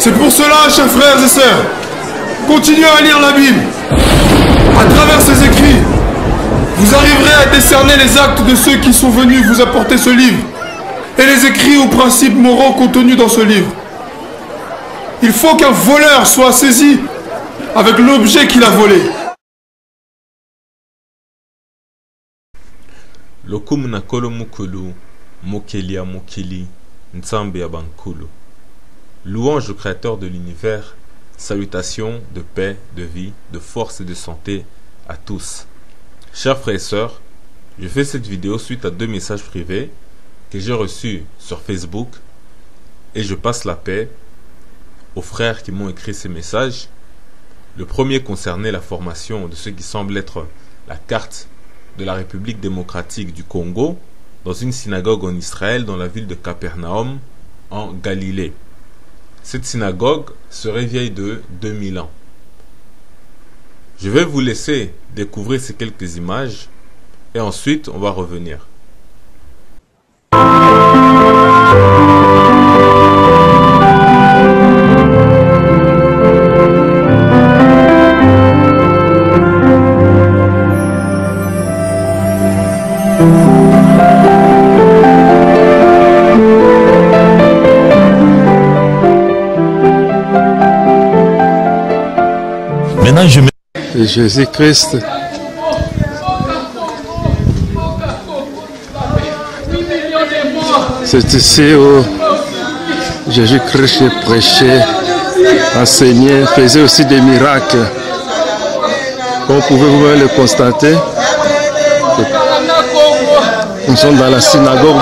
C'est pour cela, chers frères et sœurs, continuez à lire la Bible. À travers ces écrits, vous arriverez à décerner les actes de ceux qui sont venus vous apporter ce livre et les écrits ou principes moraux contenus dans ce livre. Il faut qu'un voleur soit saisi avec l'objet qu'il a volé. Lokum nakolo mukulu, mokelia mokili, nzambe abankulu. Louange au Créateur de l'univers, salutations de paix, de vie, de force et de santé à tous. Chers frères et sœurs, je fais cette vidéo suite à 2 messages privés que j'ai reçus sur Facebook et je passe la paix aux frères qui m'ont écrit ces messages. Le premier concernait la formation de ce qui semble être la carte de la République démocratique du Congo dans une synagogue en Israël dans la ville de Capernaum en Galilée. Cette synagogue serait vieille de 2000 ans. Je vais vous laisser découvrir ces quelques images et ensuite on va revenir. Maintenant, je mets Jésus-Christ. C'est ici où Jésus-Christ prêchait, enseignait, faisait aussi des miracles. Comme vous pouvez vous le constater, nous sommes dans la synagogue.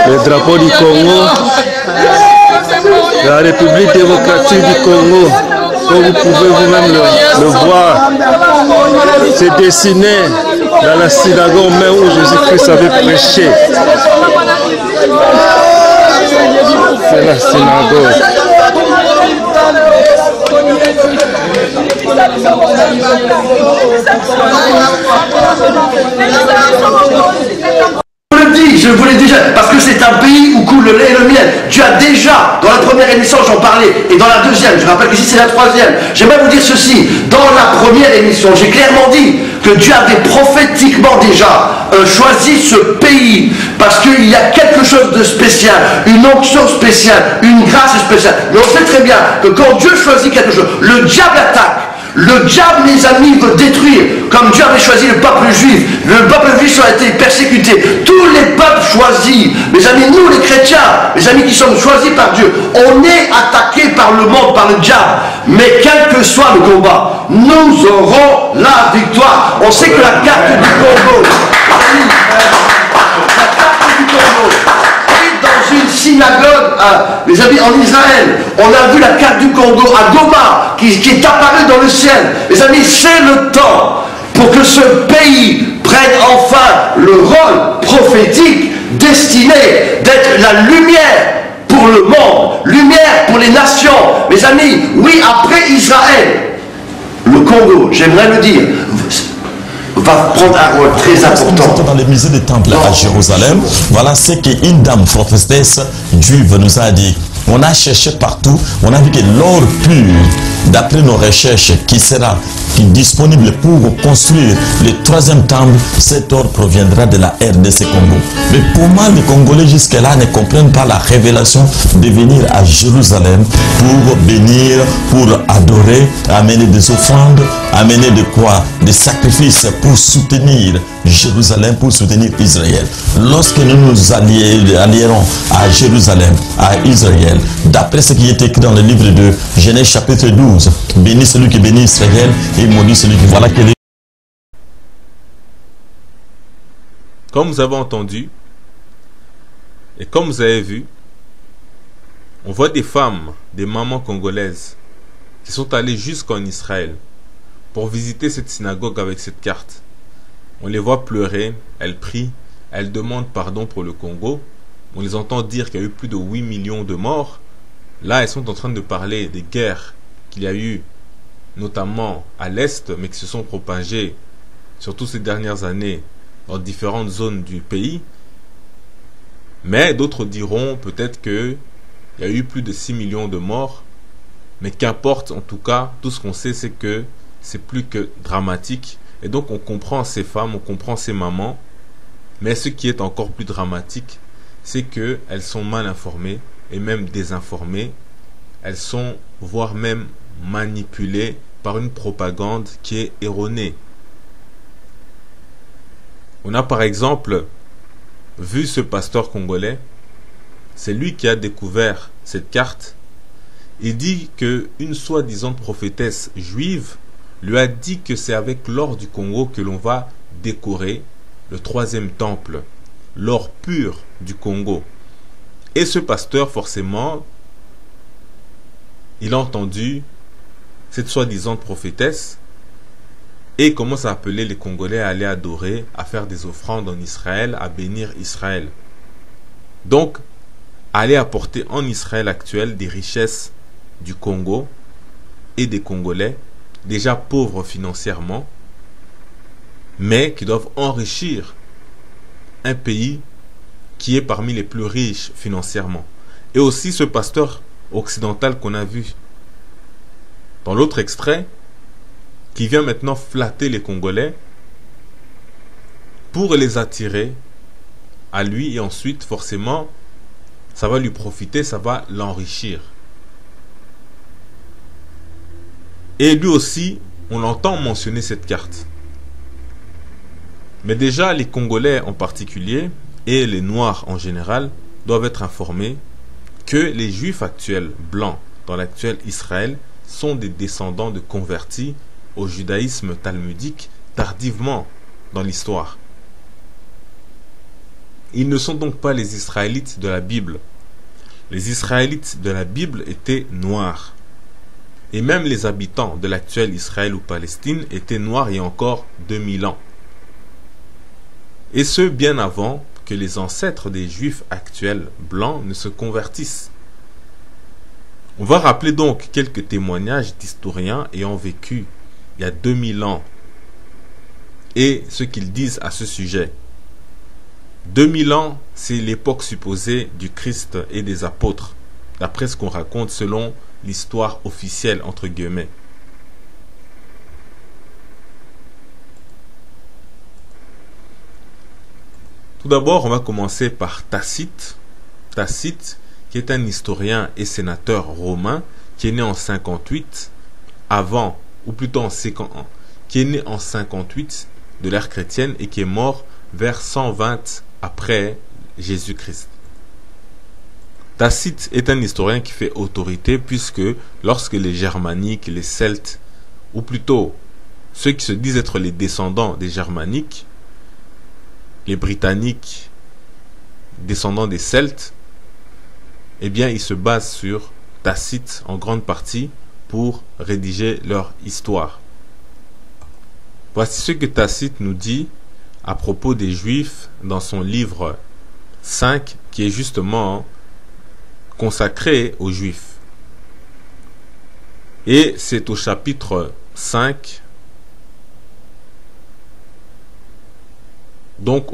Le drapeau du Congo, la République démocratique du Congo, comme vous pouvez vous-même le voir, c'est dessiné dans la synagogue même où Jésus-Christ avait prêché. C'est la synagogue. Je vous l'ai déjà, parce que c'est un pays où coule le lait et le miel. Tu as déjà, dans la première émission j'en parlais, et dans la deuxième, je rappelle qu'ici c'est la troisième, j'aimerais vous dire ceci, dans la première émission, j'ai clairement dit que Dieu avait prophétiquement déjà choisi ce pays, parce qu'il y a quelque chose de spécial, une onction spéciale, une grâce spéciale. Mais on sait très bien que quand Dieu choisit quelque chose, le diable attaque. Le diable, les amis, veut détruire. Comme Dieu avait choisi le peuple juif. Le peuple juif a été persécuté. Tous les peuples choisis. Mes amis, nous les chrétiens, les amis qui sommes choisis par Dieu, on est attaqués par le monde, par le diable. Mais quel que soit le combat, nous aurons la victoire. On sait que la carte du Congo, une synagogue, les amis, en Israël, on a vu la carte du Congo à Goma qui est apparue dans le ciel. Les amis, c'est le temps pour que ce pays prenne enfin le rôle prophétique destiné d'être la lumière pour le monde, lumière pour les nations. Mes amis, oui, après Israël, le Congo, j'aimerais le dire, va prendre un rôle très important. Dans le musée du temple à Jérusalem, voilà ce qu'une dame prophétesse juive nous a dit. On a cherché partout, on a vu que l'or pur, d'après nos recherches, qui sera disponible pour construire le 3e temple, cet or proviendra de la RDC Congo. Mais pour moi, les Congolais jusque-là ne comprennent pas la révélation de venir à Jérusalem pour bénir, pour adorer, amener des offrandes, amener de quoi? Des sacrifices pour soutenir Jérusalem, pour soutenir Israël. Lorsque nous nous allierons à Jérusalem, à Israël, d'après ce qui est écrit dans le livre de Genèse chapitre 12, bénis celui qui bénit Israël et maudit celui qui... Voilà que les... Comme vous avez entendu et comme vous avez vu, on voit des femmes, des mamans congolaises qui sont allées jusqu'en Israël pour visiter cette synagogue avec cette carte. On les voit pleurer, elles prient, elles demandent pardon pour le Congo. On les entend dire qu'il y a eu plus de 8 millions de morts. Là, elles sont en train de parler des guerres qu'il y a eu, notamment à l'Est, mais qui se sont propagées, surtout ces dernières années, dans différentes zones du pays. Mais d'autres diront peut-être qu'il y a eu plus de 6 millions de morts. Mais qu'importe, en tout cas, tout ce qu'on sait, c'est que c'est plus que dramatique. Et donc on comprend ces femmes, on comprend ces mamans. Mais ce qui est encore plus dramatique, c'est qu'elles sont mal informées et même désinformées. Elles sont, voire même manipulées par une propagande qui est erronée. On a par exemple vu ce pasteur congolais, c'est lui qui a découvert cette carte. Il dit qu'une soi-disant prophétesse juive lui a dit que c'est avec l'or du Congo que l'on va décorer le 3e temple, l'or pur du Congo. Et ce pasteur, forcément, il a entendu cette soi-disant prophétesse et commence à appeler les Congolais à aller adorer, à faire des offrandes en Israël, à bénir Israël. Donc, aller apporter en Israël actuel des richesses du Congo et des Congolais, déjà pauvres financièrement, mais qui doivent enrichir un pays qui est parmi les plus riches financièrement. Et aussi ce pasteur occidental qu'on a vu dans l'autre extrait, qui vient maintenant flatter les Congolais pour les attirer à lui, et ensuite forcément ça va lui profiter, ça va l'enrichir. Et lui aussi, on l'entend mentionner cette carte. Mais déjà, les Congolais en particulier, et les Noirs en général, doivent être informés que les Juifs actuels, blancs, dans l'actuel Israël, sont des descendants de convertis au judaïsme talmudique tardivement dans l'histoire. Ils ne sont donc pas les Israélites de la Bible. Les Israélites de la Bible étaient noirs. Et même les habitants de l'actuel Israël ou Palestine étaient noirs il y a encore 2000 ans. Et ce, bien avant que les ancêtres des Juifs actuels blancs ne se convertissent. On va rappeler donc quelques témoignages d'historiens ayant vécu il y a 2000 ans et ce qu'ils disent à ce sujet. 2000 ans, c'est l'époque supposée du Christ et des apôtres, d'après ce qu'on raconte selon l'histoire officielle, entre guillemets. Tout d'abord, on va commencer par Tacite. Tacite, qui est un historien et sénateur romain, qui est né en 58, avant, ou plutôt en 50 ans, qui est né en 58 de l'ère chrétienne et qui est mort vers 120 après Jésus-Christ. Tacite est un historien qui fait autorité puisque lorsque les Germaniques, les Celtes, ou plutôt ceux qui se disent être les descendants des Germaniques, les Britanniques, descendants des Celtes, eh bien ils se basent sur Tacite en grande partie pour rédiger leur histoire. Voici ce que Tacite nous dit à propos des Juifs dans son livre 5 qui est justement consacré aux Juifs. Et c'est au chapitre 5, donc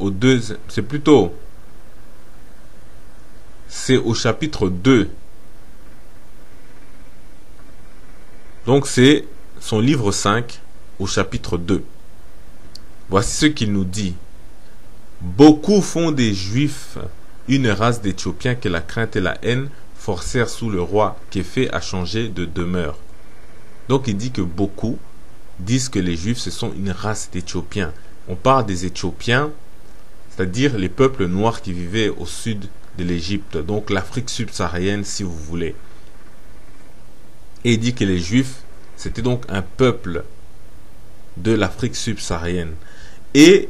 c'est au chapitre 2. Donc c'est son livre 5 au chapitre 2. Voici ce qu'il nous dit. Beaucoup font des Juifs une race d'Éthiopiens que la crainte et la haine forcèrent sous le roi Képhé à changer de demeure. Donc il dit que beaucoup disent que les Juifs ce sont une race d'Éthiopiens. On parle des Éthiopiens, c'est-à-dire les peuples noirs qui vivaient au sud de l'Égypte, donc l'Afrique subsaharienne si vous voulez. Et il dit que les Juifs c'était donc un peuple de l'Afrique subsaharienne. Et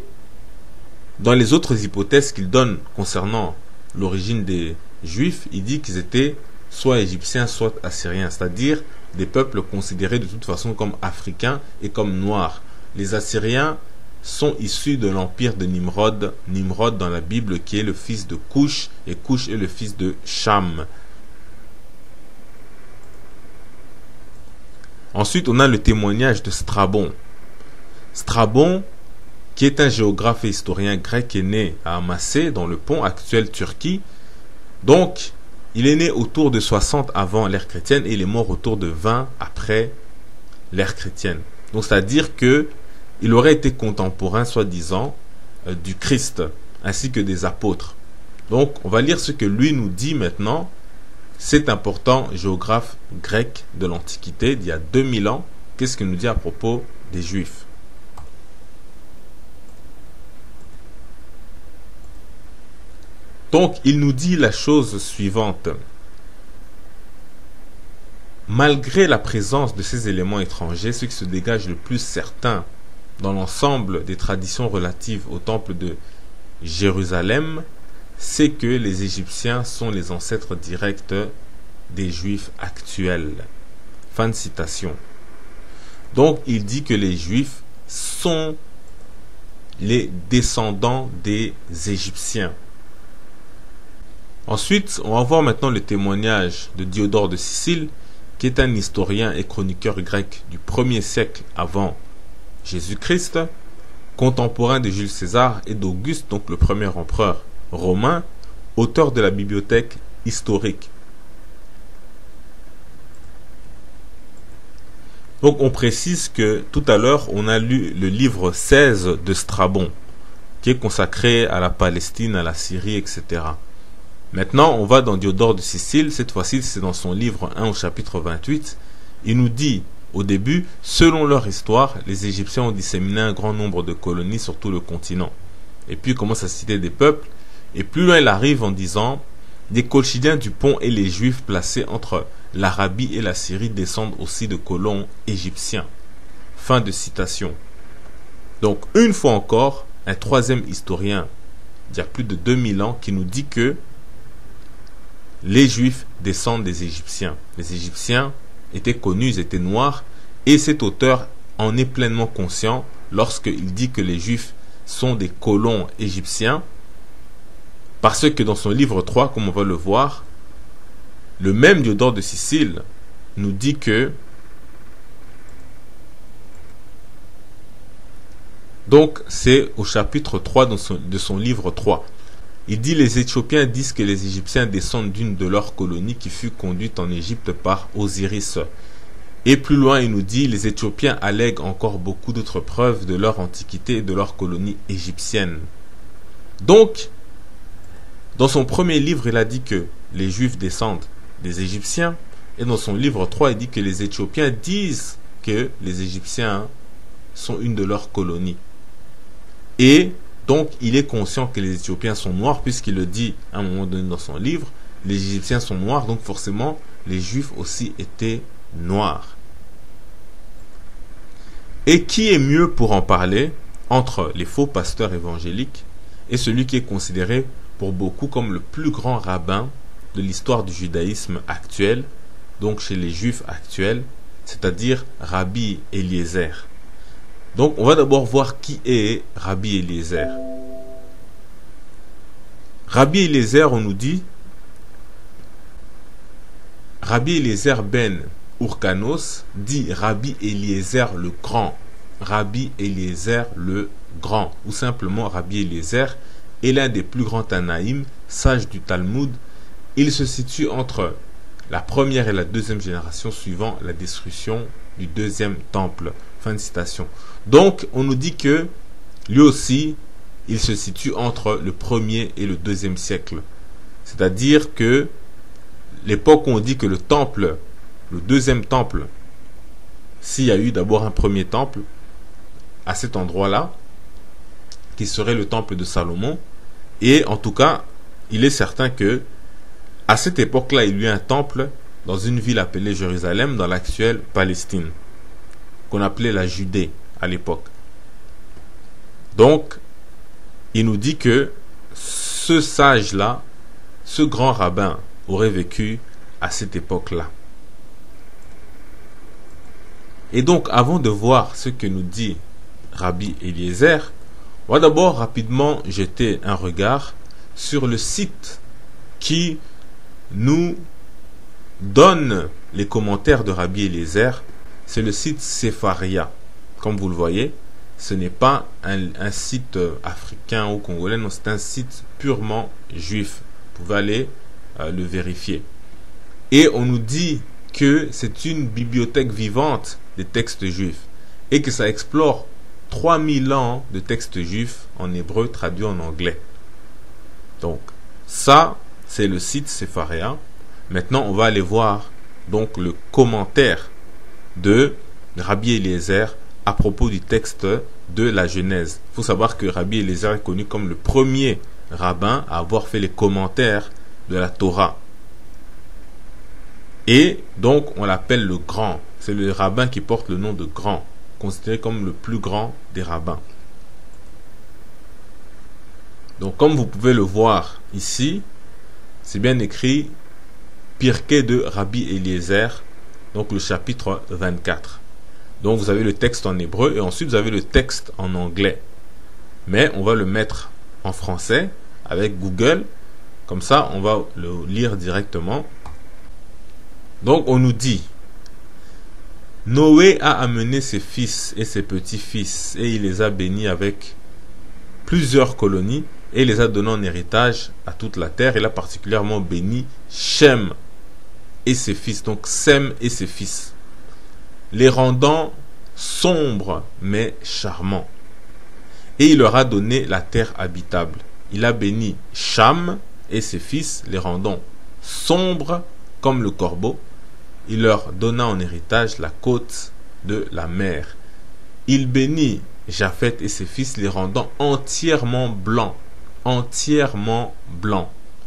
dans les autres hypothèses qu'il donne concernant l'origine des Juifs, il dit qu'ils étaient soit égyptiens, soit assyriens, c'est-à-dire des peuples considérés de toute façon comme africains et comme noirs. Les Assyriens sont issus de l'empire de Nimrod, Nimrod dans la Bible qui est le fils de Cush, et Cush est le fils de Cham. Ensuite, on a le témoignage de Strabon. Strabon, qui est un géographe et historien grec, est né à Amassé, dans le Pont, actuelle Turquie. Donc, il est né autour de 60 avant l'ère chrétienne et il est mort autour de 20 après l'ère chrétienne. Donc, c'est-à-dire que il aurait été contemporain, soi-disant, du Christ, ainsi que des apôtres. Donc, on va lire ce que lui nous dit maintenant. C'est important géographe grec de l'Antiquité, d'il y a 2000 ans. Qu'est-ce qu'il nous dit à propos des Juifs? Donc, il nous dit la chose suivante. Malgré la présence de ces éléments étrangers, ce qui se dégage le plus certain dans l'ensemble des traditions relatives au temple de Jérusalem, c'est que les Égyptiens sont les ancêtres directs des Juifs actuels. Fin de citation. Donc, il dit que les Juifs sont les descendants des Égyptiens. Ensuite, on va voir maintenant le témoignage de Diodore de Sicile, qui est un historien et chroniqueur grec du 1er siècle avant Jésus-Christ, contemporain de Jules César et d'Auguste, donc le premier empereur romain, auteur de la bibliothèque historique. Donc on précise que tout à l'heure, on a lu le livre 16 de Strabon, qui est consacré à la Palestine, à la Syrie, etc. Maintenant, on va dans Diodore de Sicile. Cette fois-ci, c'est dans son livre 1 au chapitre 28. Il nous dit, au début, selon leur histoire, les Égyptiens ont disséminé un grand nombre de colonies sur tout le continent. Et puis, il commence à citer des peuples. Et plus loin, il arrive en disant, des Colchidiens du Pont et les Juifs placés entre l'Arabie et la Syrie descendent aussi de colons égyptiens. Fin de citation. Donc, une fois encore, un troisième historien, il y a plus de 2000 ans, qui nous dit que les Juifs descendent des Égyptiens. Les Égyptiens étaient connus, ils étaient noirs, et cet auteur en est pleinement conscient lorsqu'il dit que les Juifs sont des colons égyptiens, parce que dans son livre 3, comme on va le voir, le même Diodore de Sicile nous dit que donc c'est au chapitre 3 de son livre 3. Il dit, les Éthiopiens disent que les Égyptiens descendent d'une de leurs colonies qui fut conduite en Égypte par Osiris. Et plus loin, il nous dit, les Éthiopiens allèguent encore beaucoup d'autres preuves de leur antiquité et de leur colonie égyptienne. Donc, dans son premier livre, il a dit que les Juifs descendent des Égyptiens. Et dans son livre 3, il dit que les Éthiopiens disent que les Égyptiens sont une de leurs colonies. Et donc, il est conscient que les Éthiopiens sont noirs, puisqu'il le dit à un moment donné dans son livre. Les Égyptiens sont noirs, donc forcément, les Juifs aussi étaient noirs. Et qui est mieux pour en parler entre les faux pasteurs évangéliques et celui qui est considéré pour beaucoup comme le plus grand rabbin de l'histoire du judaïsme actuel, donc chez les Juifs actuels, c'est-à-dire Rabbi Eliezer. Donc, on va d'abord voir qui est Rabbi Eliezer. Rabbi Eliezer, on nous dit, Rabbi Eliezer ben Urkanos dit Rabbi Eliezer le Grand. Rabbi Eliezer le Grand, ou simplement Rabbi Eliezer, est l'un des plus grands Tanaïm, sages du Talmud. Il se situe entre la première et la deuxième génération suivant la destruction du deuxième temple. Fin de citation. Donc, on nous dit que lui aussi, il se situe entre le 1er et le 2e siècle. C'est-à-dire que l'époque où on dit que le temple, le 2e temple, s'il y a eu d'abord un 1er temple, à cet endroit-là, qui serait le temple de Salomon, et en tout cas, il est certain que à cette époque-là, il y a eu un temple dans une ville appelée Jérusalem, dans l'actuelle Palestine, qu'on appelait la Judée à l'époque. Donc, il nous dit que ce sage-là, ce grand rabbin, aurait vécu à cette époque-là. Et donc, avant de voir ce que nous dit Rabbi Eliezer, on va d'abord rapidement jeter un regard sur le site qui nous donne les commentaires de Rabbi Eliezer. C'est le site Sepharia, comme vous le voyez. ce n'est pas un site africain ou congolais, non, c'est un site purement juif. Vous pouvez aller le vérifier. Et on nous dit que c'est une bibliothèque vivante des textes juifs et que ça explore 3000 ans de textes juifs en hébreu traduits en anglais. Donc ça, c'est le site Sepharea. Maintenant, on va aller voir donc le commentaire de Rabbi Eliezer à propos du texte de la Genèse. Il faut savoir que Rabbi Eliezer est connu comme le premier rabbin à avoir fait les commentaires de la Torah. Et donc, on l'appelle le grand. C'est le rabbin qui porte le nom de grand, considéré comme le plus grand des rabbins. Donc, comme vous pouvez le voir ici, c'est bien écrit Pirkei de Rabbi Eliezer, donc le chapitre 24. Donc, vous avez le texte en hébreu et ensuite vous avez le texte en anglais. Mais on va le mettre en français avec Google. Comme ça, on va le lire directement. Donc, on nous dit Noé a amené ses fils et ses petits-fils et il les a bénis avec plusieurs colonies et les a donnés en héritage à toute la terre. Il a particulièrement béni Shem et ses fils, donc Sem et ses fils, les rendant sombres mais charmants. Et il leur a donné la terre habitable. Il a béni Cham et ses fils, les rendant sombres comme le corbeau. Il leur donna en héritage la côte de la mer. Il bénit Japhet et ses fils, les rendant entièrement blancs,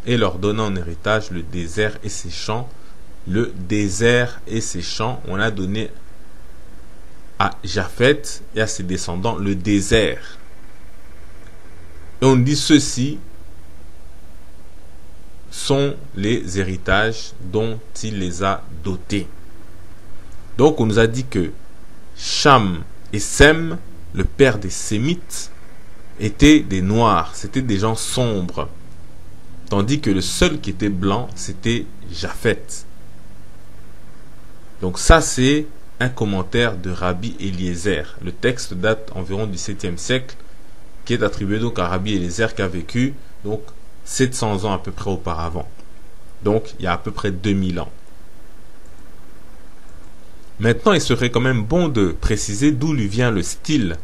et leur donna en héritage le désert et ses champs. Le désert et ses champs, on a donné à Japhet et à ses descendants le désert. Et on dit ceci sont les héritages dont il les a dotés. Donc on nous a dit que Cham et Sem, le père des Sémites, étaient des noirs, c'était des gens sombres, tandis que le seul qui était blanc, c'était Japhet. Donc ça, c'est un commentaire de Rabbi Eliezer. Le texte date environ du 7e siècle, qui est attribué donc à Rabbi Eliezer qui a vécu donc 700 ans à peu près auparavant. Donc il y a à peu près 2000 ans. Maintenant, il serait quand même bon de préciser d'où lui vient le style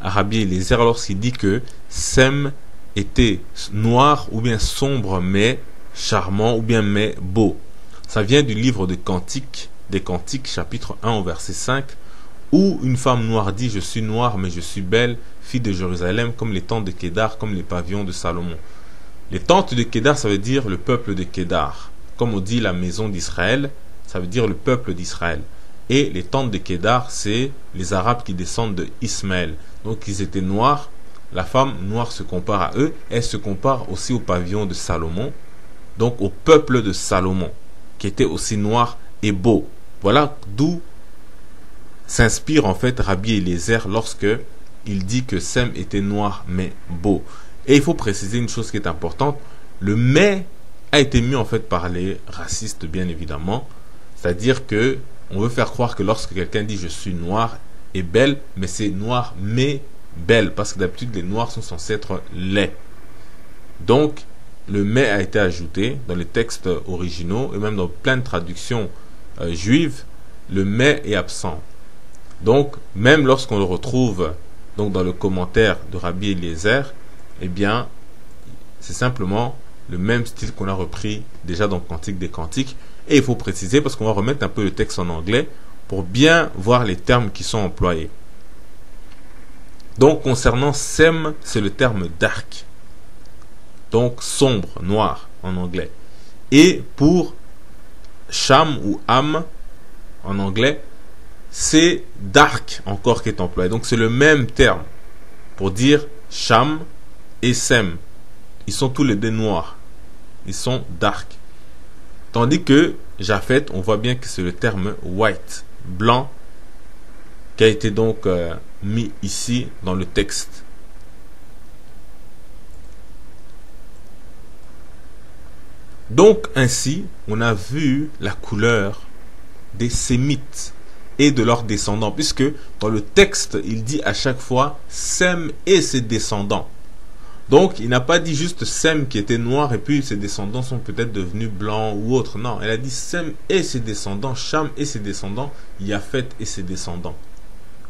à Rabbi Eliezer lorsqu'il dit que Sem était noir ou bien sombre mais charmant ou bien mais beau. Ça vient du livre des Cantiques, chapitre 1 au verset 5, où une femme noire dit « Je suis noire mais je suis belle, fille de Jérusalem, comme les tentes de Kédar, comme les pavillons de Salomon. » Les tentes de Kédar, ça veut dire le peuple de Kédar. Comme on dit la maison d'Israël, ça veut dire le peuple d'Israël. Et les tentes de Kédar, c'est les Arabes qui descendent de Ismaël. Donc ils étaient noirs. La femme noire se compare à eux. Elle se compare aussi au pavillon de Salomon. Donc au peuple de Salomon, qui était aussi noir et beau. Voilà d'où s'inspire en fait Rabbi Eliezer lorsque il dit que Sem était noir mais beau. Et il faut préciser une chose qui est importante, le mais a été mis en fait par les racistes bien évidemment, c'est-à-dire que on veut faire croire que lorsque quelqu'un dit je suis noir et belle, mais c'est noir mais belle, parce que d'habitude les noirs sont censés être laids. Donc le mais a été ajouté dans les textes originaux et même dans plein de traductions juives, le mais est absent. Donc même lorsqu'on le retrouve donc dans le commentaire de Rabbi Eliezer, eh bien, c'est simplement le même style qu'on a repris déjà dans Cantique des Cantiques. Et il faut préciser, parce qu'on va remettre un peu le texte en anglais, pour bien voir les termes qui sont employés. Donc, concernant Sem, c'est le terme dark. Donc, sombre, noir, en anglais. Et pour Cham ou Am, en anglais, c'est dark encore qui est employé. Donc, c'est le même terme pour dire Cham et Sem, ils sont tous les deux noirs, ils sont dark. Tandis que Japhet, on voit bien que c'est le terme white, blanc, qui a été donc mis ici dans le texte. Donc ainsi, on a vu la couleur des Sémites. et de leurs descendants, puisque dans le texte, il dit à chaque fois Sem et ses descendants. Donc, il n'a pas dit juste Sem qui était noir et puis ses descendants sont peut-être devenus blancs ou autres. Non, elle a dit Sem et ses descendants, Cham et ses descendants, Japhet et ses descendants.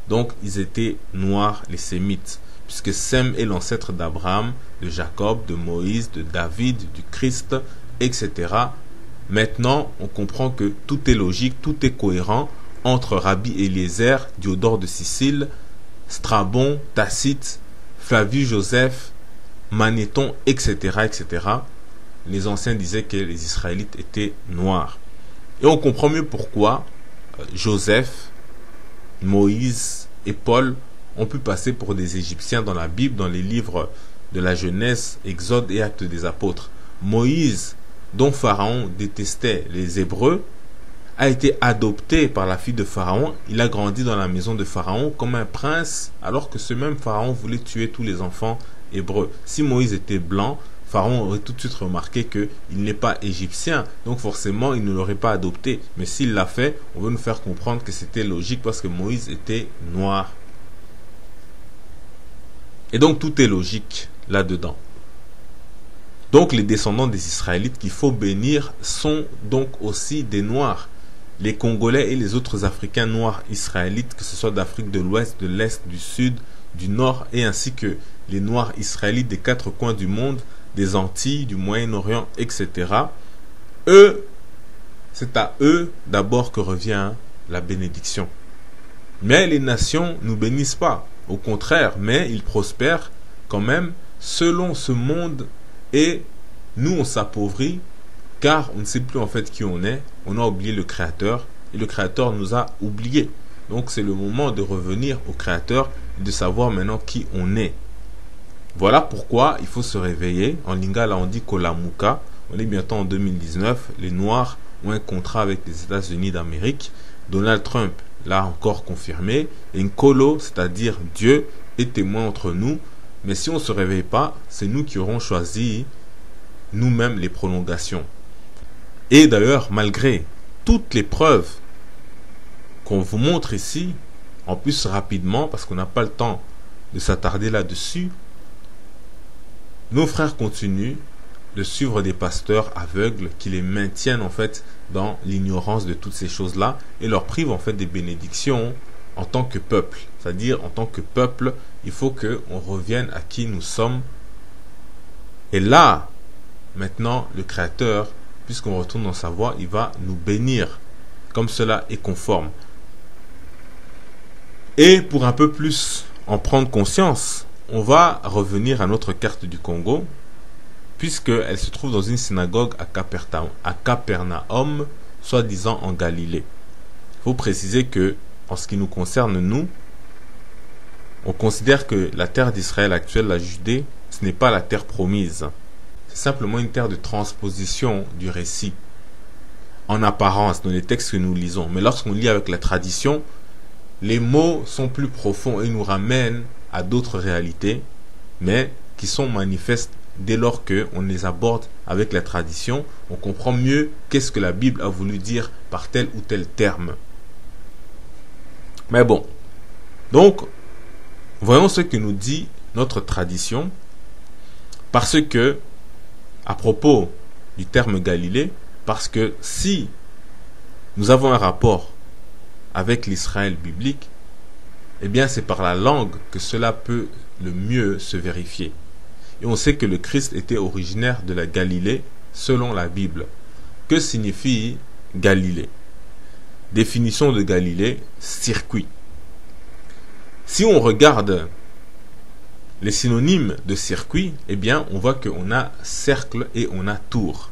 Donc, ils étaient noirs, les Sémites, puisque Sem est l'ancêtre d'Abraham, de Jacob, de Moïse, de David, du Christ, etc. Maintenant, on comprend que tout est logique, tout est cohérent entre Rabbi Eliezer, Diodore de Sicile, Strabon, Tacite, Flavius Joseph, Manéthon, etc., etc. Les anciens disaient que les Israélites étaient noirs. Et on comprend mieux pourquoi Joseph, Moïse et Paul ont pu passer pour des Égyptiens dans la Bible, dans les livres de la Genèse, Exode et Actes des Apôtres. Moïse, dont Pharaon détestait les Hébreux, a été adopté par la fille de Pharaon. Il a grandi dans la maison de Pharaon comme un prince, alors que ce même Pharaon voulait tuer tous les enfants hébreux. Si Moïse était blanc, Pharaon aurait tout de suite remarqué qu'il n'est pas égyptien, donc forcément il ne l'aurait pas adopté. Mais s'il l'a fait, on veut nous faire comprendre que c'était logique parce que Moïse était noir. Et donc tout est logique là-dedans. Donc les descendants des Israélites qu'il faut bénir sont donc aussi des Noirs. Les Congolais et les autres Africains noirs israélites, que ce soit d'Afrique de l'Ouest, de l'Est, du Sud, du Nord, et ainsi que les Noirs israélites des 4 coins du monde, des Antilles, du Moyen-Orient, etc. Eux, c'est à eux d'abord que revient la bénédiction. Mais les nations ne nous bénissent pas. Au contraire, mais ils prospèrent quand même selon ce monde et nous on s'appauvrit car on ne sait plus en fait qui on est. On a oublié le Créateur et le Créateur nous a oubliés. Donc c'est le moment de revenir au Créateur et de savoir maintenant qui on est. Voilà pourquoi il faut se réveiller. En lingala on dit Kolamuka. On est bientôt en 2019. Les Noirs ont un contrat avec les États-Unis d'Amérique. Donald Trump l'a encore confirmé. Et Nkolo, c'est-à-dire Dieu, est témoin entre nous. Mais si on ne se réveille pas, c'est nous qui aurons choisi nous-mêmes les prolongations. Et d'ailleurs, malgré toutes les preuves qu'on vous montre ici, en plus rapidement, parce qu'on n'a pas le temps de s'attarder là-dessus, nos frères continuent de suivre des pasteurs aveugles qui les maintiennent en fait dans l'ignorance de toutes ces choses-là et leur privent en fait des bénédictions en tant que peuple. C'est-à-dire, en tant que peuple, il faut qu'on revienne à qui nous sommes. Et là, maintenant, le Créateur, puisqu'on retourne dans sa voie, il va nous bénir. Comme cela est conforme. Et pour un peu plus en prendre conscience, on va revenir à notre carte du Congo, puisqu'elle se trouve dans une synagogue à Capernaum, soi-disant en Galilée. Il faut préciser que, en ce qui nous concerne, nous, on considère que la terre d'Israël actuelle, la Judée, ce n'est pas la terre promise. C'est simplement une terre de transposition du récit, en apparence, dans les textes que nous lisons. Mais lorsqu'on lit avec la tradition, les mots sont plus profonds et nous ramènent à d'autres réalités, mais qui sont manifestes dès lors qu'on les aborde avec la tradition. On comprend mieux qu'est-ce que la Bible a voulu dire par tel ou tel terme. Mais bon, donc, voyons ce que nous dit notre tradition, parce que, à propos du terme Galilée, parce que si nous avons un rapport avec l'Israël biblique, eh bien c'est par la langue que cela peut le mieux se vérifier. Et on sait que le Christ était originaire de la Galilée selon la Bible. Que signifie Galilée? Définition de Galilée, circuit. Si on regarde les synonymes de circuit, eh bien on voit qu'on a cercle et on a tour.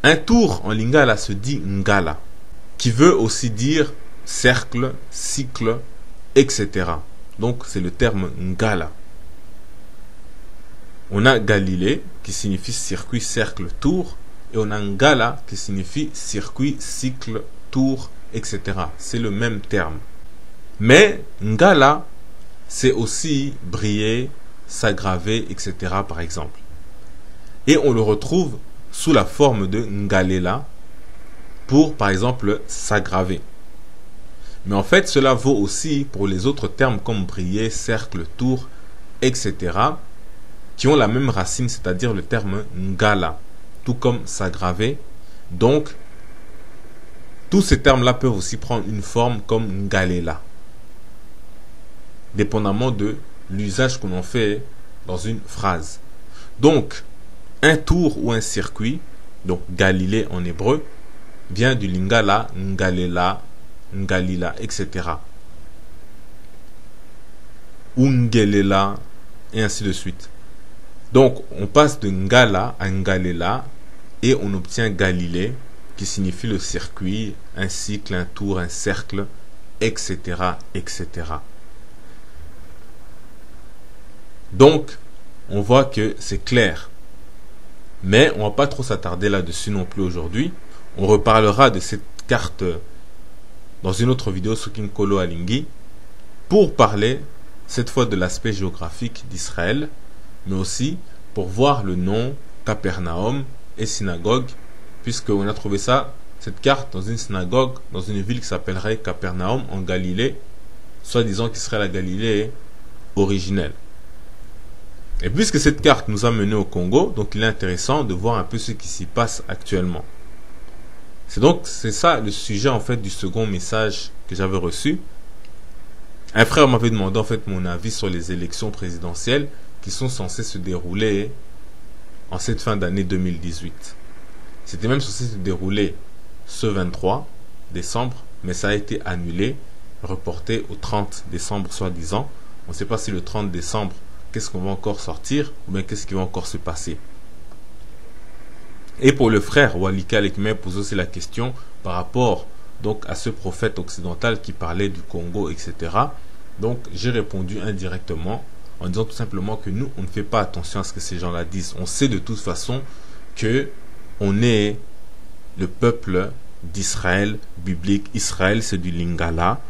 Un tour en lingala se dit ngala, qui veut aussi dire cercle, cycle, etc. Donc c'est le terme ngala. On a Galilée qui signifie circuit, cercle, tour, et on a ngala qui signifie circuit, cycle, tour, etc. C'est le même terme. Mais ngala, c'est aussi briller, s'aggraver, etc. par exemple. Et on le retrouve sous la forme de ngalela pour, par exemple, s'aggraver. Mais en fait, cela vaut aussi pour les autres termes comme briller, cercle, tour, etc. qui ont la même racine, c'est-à-dire le terme ngala, tout comme s'aggraver. Donc, tous ces termes-là peuvent aussi prendre une forme comme ngalela, dépendamment de l'usage qu'on en fait dans une phrase. Donc, un tour ou un circuit, donc Galilée en hébreu, vient du lingala, ngalela, ngalila, etc. Ou ngelela, et ainsi de suite. Donc, on passe de ngala à ngalela, et on obtient Galilée, qui signifie le circuit, un cycle, un tour, un cercle, etc., etc. Donc, on voit que c'est clair. Mais on ne va pas trop s'attarder là-dessus non plus aujourd'hui. On reparlera de cette carte dans une autre vidéo sur Kinkolo Alingi pour parler cette fois de l'aspect géographique d'Israël, mais aussi pour voir le nom Capernaum et synagogue, puisqu'on a trouvé ça, cette carte, dans une synagogue, dans une ville qui s'appellerait Capernaum en Galilée, soi-disant qui serait la Galilée originelle. Et puisque cette carte nous a menés au Congo, donc il est intéressant de voir un peu ce qui s'y passe actuellement. C'est ça le sujet en fait du second message que j'avais reçu. Un frère m'avait demandé en fait mon avis sur les élections présidentielles qui sont censées se dérouler en cette fin d'année 2018. C'était même censé se dérouler ce 23 décembre, mais ça a été annulé, reporté au 30 décembre soi-disant. On ne sait pas si le 30 décembre, qu'est-ce qu'on va encore sortir, ou bien qu'est-ce qui va encore se passer. Et pour le frère Walika Lekme pose aussi la question par rapport donc à ce prophète occidental qui parlait du Congo, etc. Donc j'ai répondu indirectement en disant tout simplement que nous, on ne fait pas attention à ce que ces gens-là disent. On sait de toute façon que on est le peuple d'Israël biblique. Israël, c'est du lingala.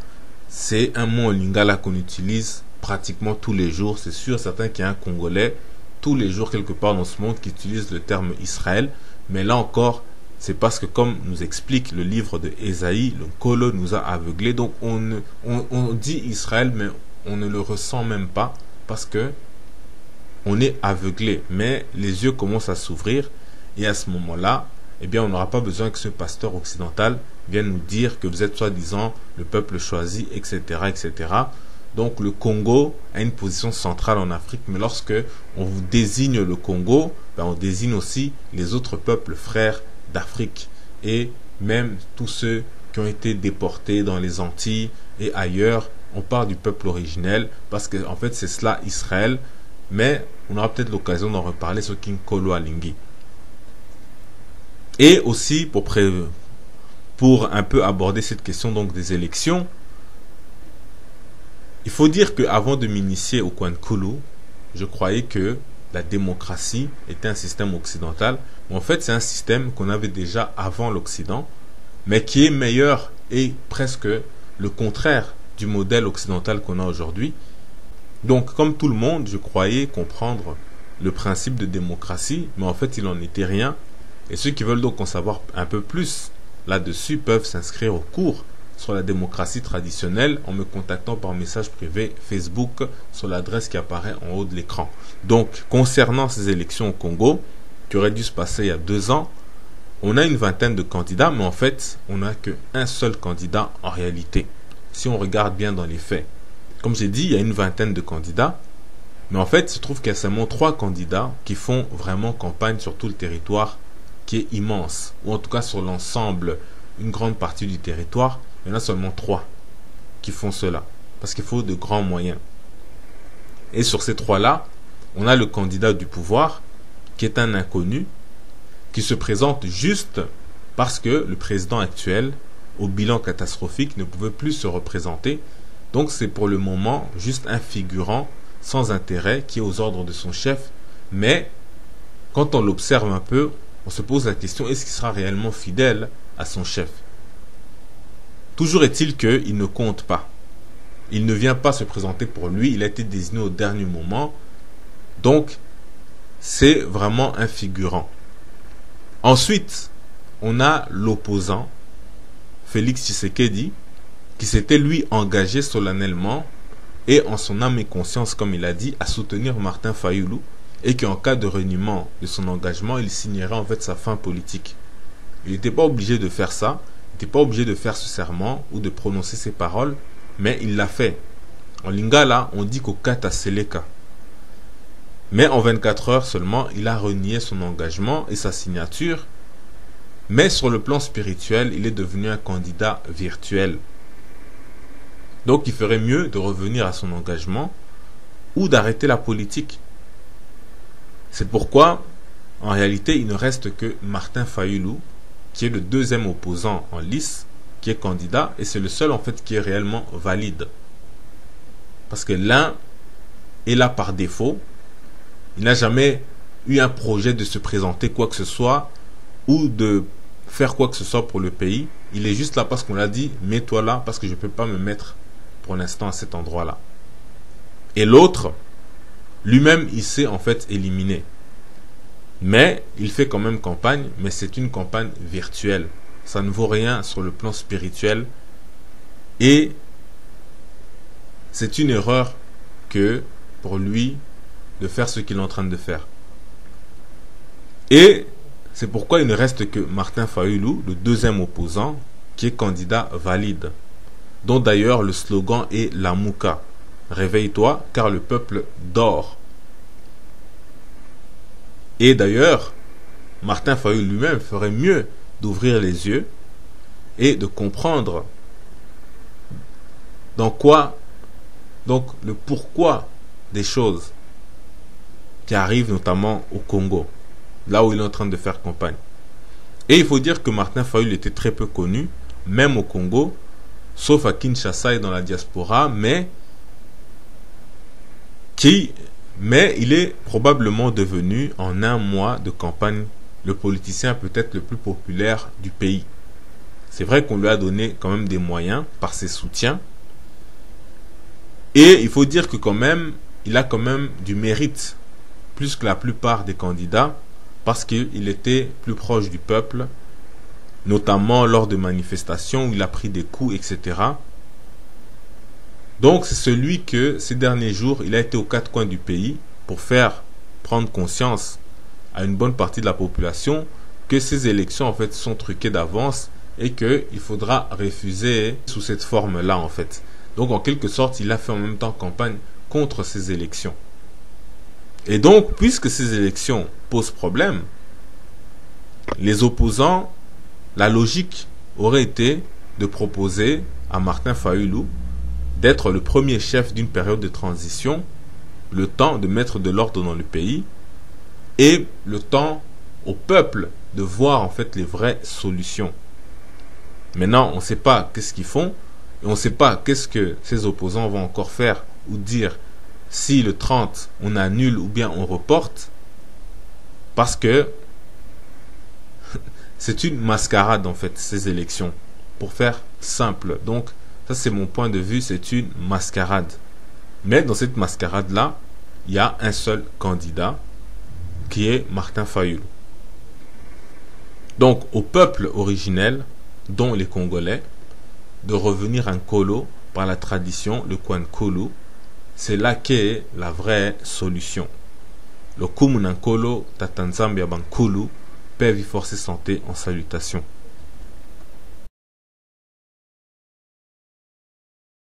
C'est un mot en lingala qu'on utilise pratiquement tous les jours. C'est sûr, certain qu'il y a un Congolais tous les jours quelque part dans ce monde qui utilise le terme Israël. Mais là encore, c'est parce que comme nous explique le livre de Ésaïe, le Kolo nous a aveuglés. Donc on dit Israël, mais on ne le ressent même pas parce que on est aveuglé. Mais les yeux commencent à s'ouvrir et à ce moment-là, eh bien, on n'aura pas besoin que ce pasteur occidental vienne nous dire que vous êtes soi-disant le peuple choisi, etc., etc. Donc le Congo a une position centrale en Afrique, mais lorsque on vous désigne le Congo, ben, on désigne aussi les autres peuples frères d'Afrique et même tous ceux qui ont été déportés dans les Antilles et ailleurs. On parle du peuple originel parce que en fait c'est cela Israël, mais on aura peut-être l'occasion d'en reparler sur Kinkolo Alingi. Et aussi pour un peu aborder cette question donc des élections, il faut dire qu'avant de m'initier au Kwankulu, je croyais que la démocratie était un système occidental. Mais en fait, c'est un système qu'on avait déjà avant l'Occident, mais qui est meilleur et presque le contraire du modèle occidental qu'on a aujourd'hui. Donc, comme tout le monde, je croyais comprendre le principe de démocratie, mais en fait, il n'en était rien. Et ceux qui veulent donc en savoir un peu plus là-dessus peuvent s'inscrire au cours sur la démocratie traditionnelle en me contactant par message privé Facebook sur l'adresse qui apparaît en haut de l'écran. Donc, concernant ces élections au Congo, qui auraient dû se passer il y a 2 ans, on a une vingtaine de candidats, mais en fait, on n'a qu'un seul candidat en réalité. Si on regarde bien dans les faits. Comme j'ai dit, il y a une vingtaine de candidats, mais en fait, il se trouve qu'il y a seulement 3 candidats qui font vraiment campagne sur tout le territoire qui est immense, ou en tout cas sur l'ensemble, une grande partie du territoire. Il y en a seulement 3 qui font cela, parce qu'il faut de grands moyens. Et sur ces 3-là, on a le candidat du pouvoir, qui est un inconnu, qui se présente juste parce que le président actuel, au bilan catastrophique, ne pouvait plus se représenter. Donc c'est pour le moment juste un figurant sans intérêt qui est aux ordres de son chef. Mais quand on l'observe un peu, on se pose la question, est-ce qu'il sera réellement fidèle à son chef? Toujours est-il qu'il ne compte pas. Il ne vient pas se présenter pour lui, il a été désigné au dernier moment. Donc, c'est vraiment un figurant. Ensuite, on a l'opposant, Félix Tshisekedi, qui s'était lui engagé solennellement et en son âme et conscience, comme il a dit, à soutenir Martin Fayulu, et qu'en cas de reniement de son engagement, il signerait en fait sa fin politique. Il n'était pas obligé de faire ça, il n'était pas obligé de faire ce serment ou de prononcer ces paroles, mais il l'a fait. En lingala, on dit qu'au kata seleka. Mais en 24 heures seulement, il a renié son engagement et sa signature. Mais sur le plan spirituel, il est devenu un candidat virtuel. Donc il ferait mieux de revenir à son engagement ou d'arrêter la politique. C'est pourquoi, en réalité, il ne reste que Martin Fayulu, qui est le deuxième opposant en lice, qui est candidat, et c'est le seul en fait qui est réellement valide. Parce que l'un est là par défaut. Il n'a jamais eu un projet de se présenter quoi que ce soit ou de faire quoi que ce soit pour le pays. Il est juste là parce qu'on l'a dit, mets-toi là parce que je ne peux pas me mettre pour l'instant à cet endroit-là. Et l'autre, lui-même, il s'est en fait éliminé. Mais il fait quand même campagne, mais c'est une campagne virtuelle. Ça ne vaut rien sur le plan spirituel. Et c'est une erreur que pour lui de faire ce qu'il est en train de faire. Et c'est pourquoi il ne reste que Martin Fayulu, le deuxième opposant, qui est candidat valide, dont d'ailleurs le slogan est Lamuka. Réveille-toi car le peuple dort. Et d'ailleurs, Martin Fayulu lui-même ferait mieux d'ouvrir les yeux et de comprendre dans quoi, donc le pourquoi des choses qui arrivent notamment au Congo, là où il est en train de faire campagne. Et il faut dire que Martin Fayulu était très peu connu, même au Congo, sauf à Kinshasa et dans la diaspora, mais il est probablement devenu en un mois de campagne le politicien peut-être le plus populaire du pays. C'est vrai qu'on lui a donné quand même des moyens par ses soutiens. Et il faut dire que quand même, il a quand même du mérite, plus que la plupart des candidats, parce qu'il était plus proche du peuple, notamment lors de manifestations où il a pris des coups, etc. Donc c'est celui que ces derniers jours, il a été aux quatre coins du pays pour faire prendre conscience à une bonne partie de la population que ces élections en fait sont truquées d'avance et qu'il faudra refuser sous cette forme-là en fait. Donc en quelque sorte, il a fait en même temps campagne contre ces élections. Et donc, puisque ces élections posent problème, les opposants, la logique aurait été de proposer à Martin Fayulu d'être le premier chef d'une période de transition, le temps de mettre de l'ordre dans le pays et le temps au peuple de voir en fait les vraies solutions. Maintenant, on ne sait pas qu'est-ce qu'ils font et on ne sait pas qu'est-ce que ces opposants vont encore faire ou dire si le 30 on annule ou bien on reporte, parce que c'est une mascarade en fait ces élections, pour faire simple. Donc ça c'est mon point de vue, c'est une mascarade. Mais dans cette mascarade là, il y a un seul candidat qui est Martin Fayulu. Donc au peuple originel, dont les Congolais, de revenir en Kolo par la tradition, le Kwankolo, c'est là qu'est la vraie solution. Le Kumunankolo, Tatanzambia Bankulu, paix, vie, force et santé en salutation.